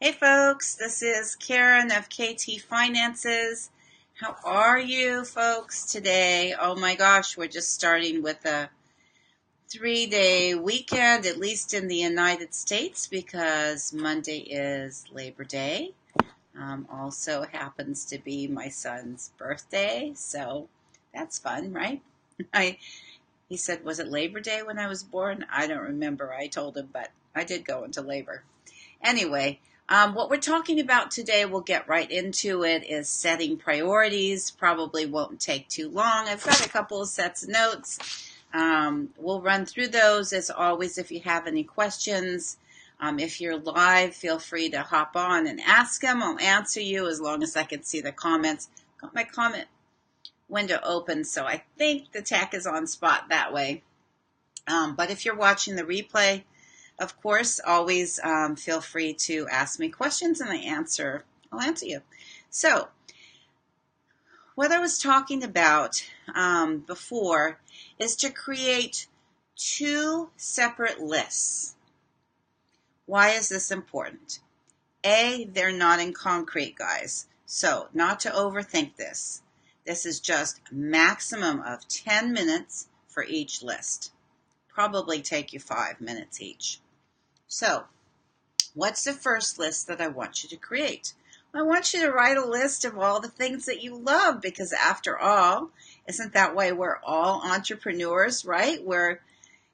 Hey folks, this is Karen of KT Finances. How are you folks today? Oh my gosh, we're just starting with a 3-day weekend, at least in the United States, because Monday is Labor Day. Also happens to be my son's birthday, so that's fun, right? He said, was it Labor Day when I was born? I don't remember. I told him, but I did go into labor. Anyway, what we're talking about today, we'll get right into it, is setting priorities. Probably won't take too long. I've got a couple of sets of notes. We'll run through those. As always, if you have any questions, if you're live, feel free to hop on and ask them. I'll answer you as long as I can see the comments. Got my comment window open, so I think the tech is on spot that way. But if you're watching the replay, of course, always feel free to ask me questions and I'll answer you. So, what I was talking about before is to create two separate lists. Why is this important? A, they're not in concrete, guys. So, not to overthink this. This is just maximum of 10 minutes for each list. Probably take you 5 minutes each. So, what's the first list that I want you to create? I want you to write a list of all the things that you love, because after all, isn't that why we're all entrepreneurs, right? We're,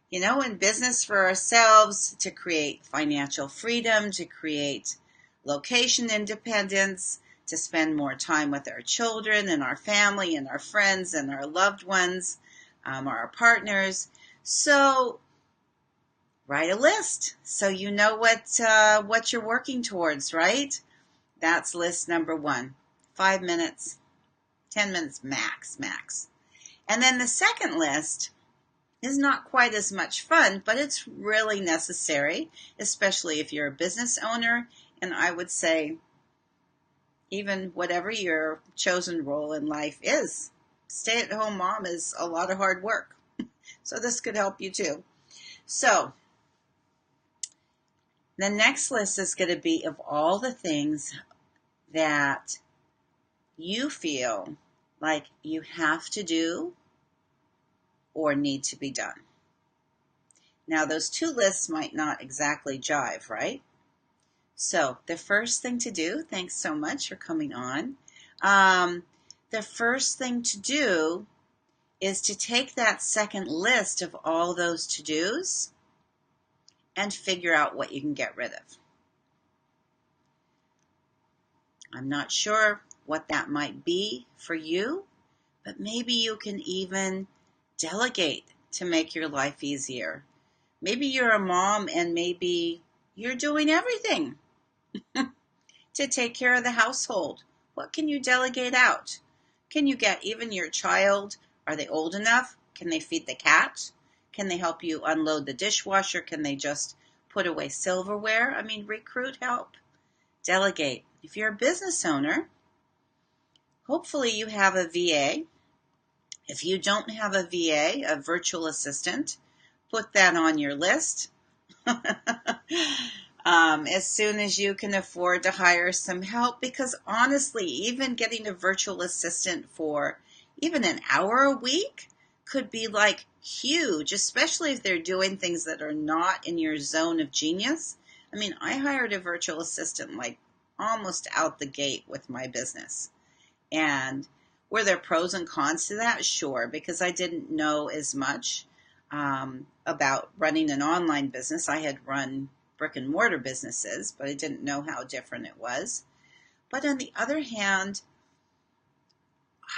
in business for ourselves to create financial freedom, to create location independence, to spend more time with our children and our family and our friends and our loved ones, our partners. So, write a list so you know what you're working towards, right? That's list number 1. 5 minutes, 10 minutes max. And then the second list is not quite as much fun, but it's really necessary, especially if you're a business owner. And I would say, even whatever your chosen role in life is, stay-at-home mom is a lot of hard work. So this could help you too. So, the next list is going to be of all the things that you feel like you have to do or need to be done. Now, those two lists might not exactly jive, right? So, the first thing to do, thanks so much for coming on. The first thing to do is to take that second list of all those to-dos and figure out what you can get rid of. I'm not sure what that might be for you, but maybe you can even delegate to make your life easier. Maybe you're a mom and maybe you're doing everything to take care of the household. What can you delegate out? Can you get even your child? Are they old enough? Can they feed the cat? Can they help you unload the dishwasher? Can they just put away silverware? Recruit help. Delegate. If you're a business owner, hopefully you have a VA. If you don't have a VA, a virtual assistant, put that on your list. As soon as you can afford to hire some help, because honestly, even getting a virtual assistant for even an hour a week could be like huge, especially if they're doing things that are not in your zone of genius. I hired a virtual assistant like almost out the gate with my business. And were there pros and cons to that? Sure, because I didn't know as much about running an online business. I had run brick and mortar businesses, but I didn't know how different it was. But on the other hand,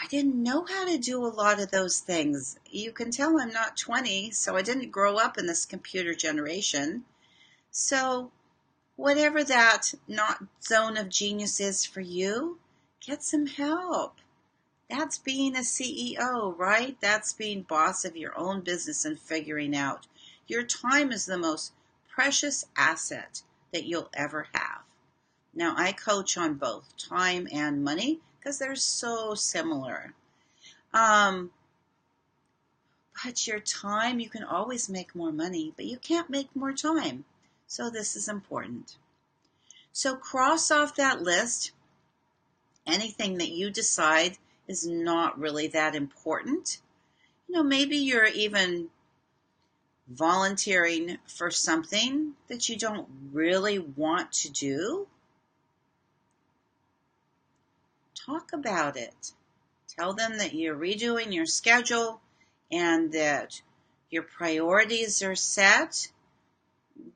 I didn't know how to do a lot of those things. You can tell I'm not 20, so I didn't grow up in this computer generation. So whatever that not zone of genius is for you, get some help. That's being a CEO, right? That's being boss of your own business and figuring out. Your time is the most precious asset that you'll ever have. Now, I coach on both time and money because they're so similar. But your time, you can always make more money, but you can't make more time. So this is important. So cross off that list anything that you decide is not really that important. Maybe you're even volunteering for something that you don't really want to do. Talk about it. Tell them that you're redoing your schedule and that your priorities are set.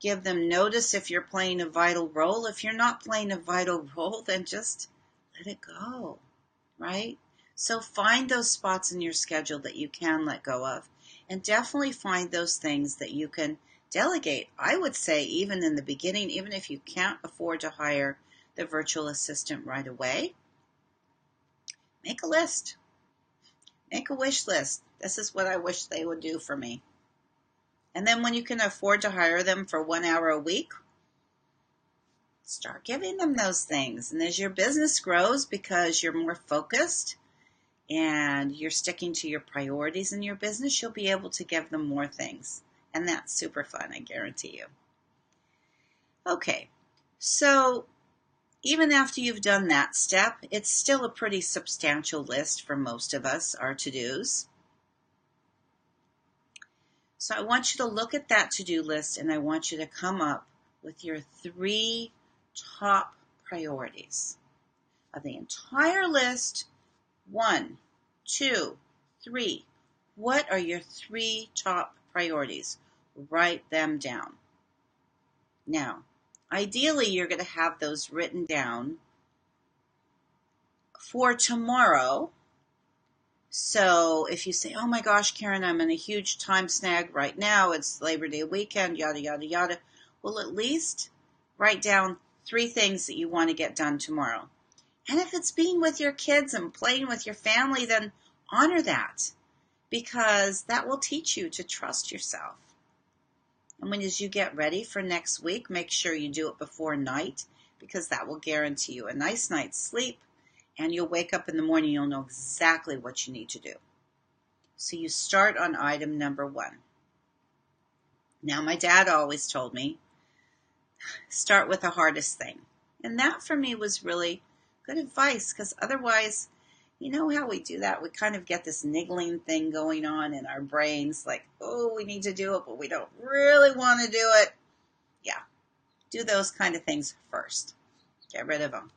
Give them notice if you're playing a vital role. If you're not playing a vital role, then just let it go, right? So find those spots in your schedule that you can let go of, and definitely find those things that you can delegate. I would say even in the beginning, even if you can't afford to hire the virtual assistant right away, make a list. Make a wish list. This is what I wish they would do for me. And then when you can afford to hire them for 1 hour a week, start giving them those things. And as your business grows, because you're more focused and you're sticking to your priorities in your business, you'll be able to give them more things. And that's super fun, I guarantee you. Okay, so even after you've done that step, it's still a pretty substantial list for most of us, our to-dos. So I want you to look at that to-do list, and I want you to come up with your 3 top priorities of the entire list. 1, 2, 3. What are your 3 top priorities? Write them down. Now, ideally, you're going to have those written down for tomorrow. So if you say, oh my gosh, Karen, I'm in a huge time snag right now. It's Labor Day weekend, yada, yada, yada. Well, at least write down 3 things that you want to get done tomorrow. And if it's being with your kids and playing with your family, then honor that, because that will teach you to trust yourself. And as you get ready for next week, make sure you do it before night, because that will guarantee you a nice night's sleep. And you'll wake up in the morning, you'll know exactly what you need to do. So you start on item number 1. Now, my dad always told me, start with the hardest thing. And that for me was really good advice, because otherwise, you know how we do that? We kind of get this niggling thing going on in our brains, like, oh, we need to do it, but we don't really want to do it. Yeah, do those kind of things first. Get rid of them.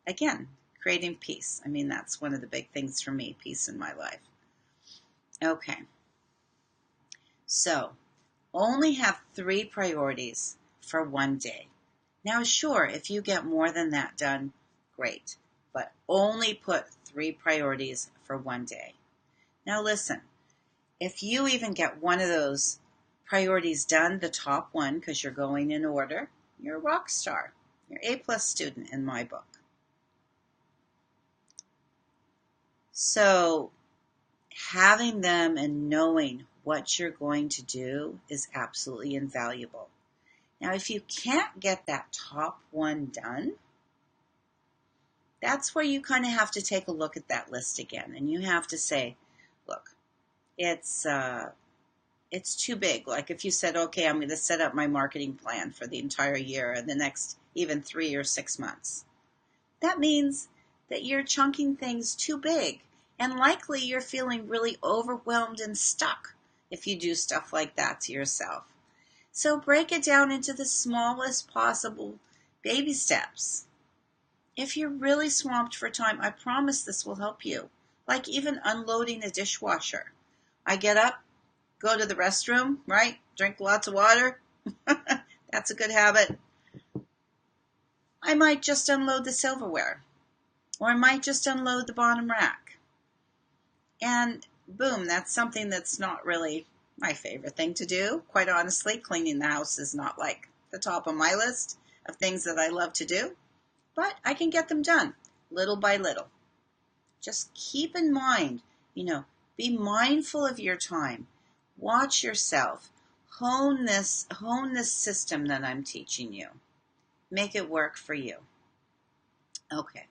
Again, creating peace. I mean, that's one of the big things for me, peace in my life. Okay. So, only have 3 priorities for one day. Now, sure, if you get more than that done, great. But only put 3 priorities for one day. Now, listen, if you even get one of those priorities done, the top one, because you're going in order, you're a rock star. You're A+ student in my book. So having them and knowing what you're going to do is absolutely invaluable. Now, if you can't get that top one done, that's where you kind of have to take a look at that list again. And you have to say, look, it's too big. Like if you said, okay, I'm going to set up my marketing plan for the entire year and the next even 3 or 6 months. That means that you're chunking things too big, and likely you're feeling really overwhelmed and stuck if you do stuff like that to yourself. So break it down into the smallest possible baby steps. If you're really swamped for time, I promise this will help you. Like even unloading a dishwasher. I get up, go to the restroom, right? Drink lots of water. That's a good habit. I might just unload the silverware. Or I might just unload the bottom rack. And boom, that's something that's not really my favorite thing to do. Quite honestly, cleaning the house is not like the top of my list of things that I love to do. But I can get them done little by little. Just keep in mind, be mindful of your time. Watch yourself. Hone this system that I'm teaching you. Make it work for you. Okay.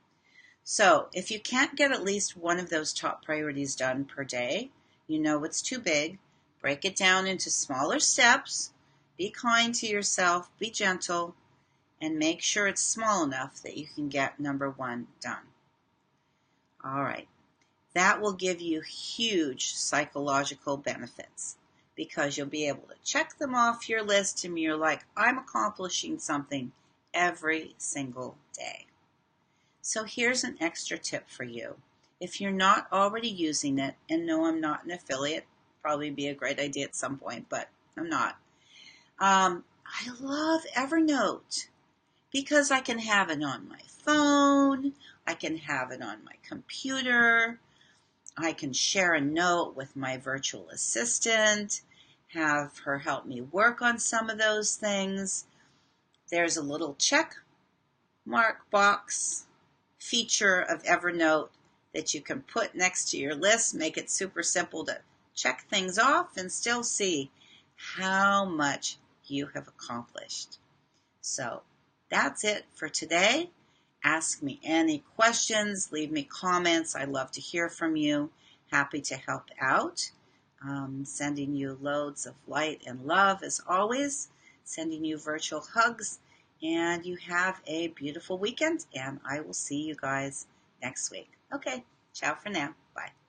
So if you can't get at least one of those top priorities done per day, it's too big. Break it down into smaller steps. Be kind to yourself. Be gentle. and make sure it's small enough that you can get number 1 done. All right. That will give you huge psychological benefits because you'll be able to check them off your list and you're like, I'm accomplishing something every single day. So here's an extra tip for you. If you're not already using it, and no, I'm not an affiliate, probably be a great idea at some point, but I'm not. I love Evernote because I can have it on my phone, I can have it on my computer, I can share a note with my virtual assistant, have her help me work on some of those things. There's a little check mark box feature of Evernote that you can put next to your list, make it super simple to check things off and still see how much you have accomplished. So that's it for today. Ask me any questions, leave me comments. I love to hear from you. Happy to help out. Sending you loads of light and love as always. Sending you virtual hugs. And you have a beautiful weekend. And I will see you guys next week. Okay, ciao for now. Bye.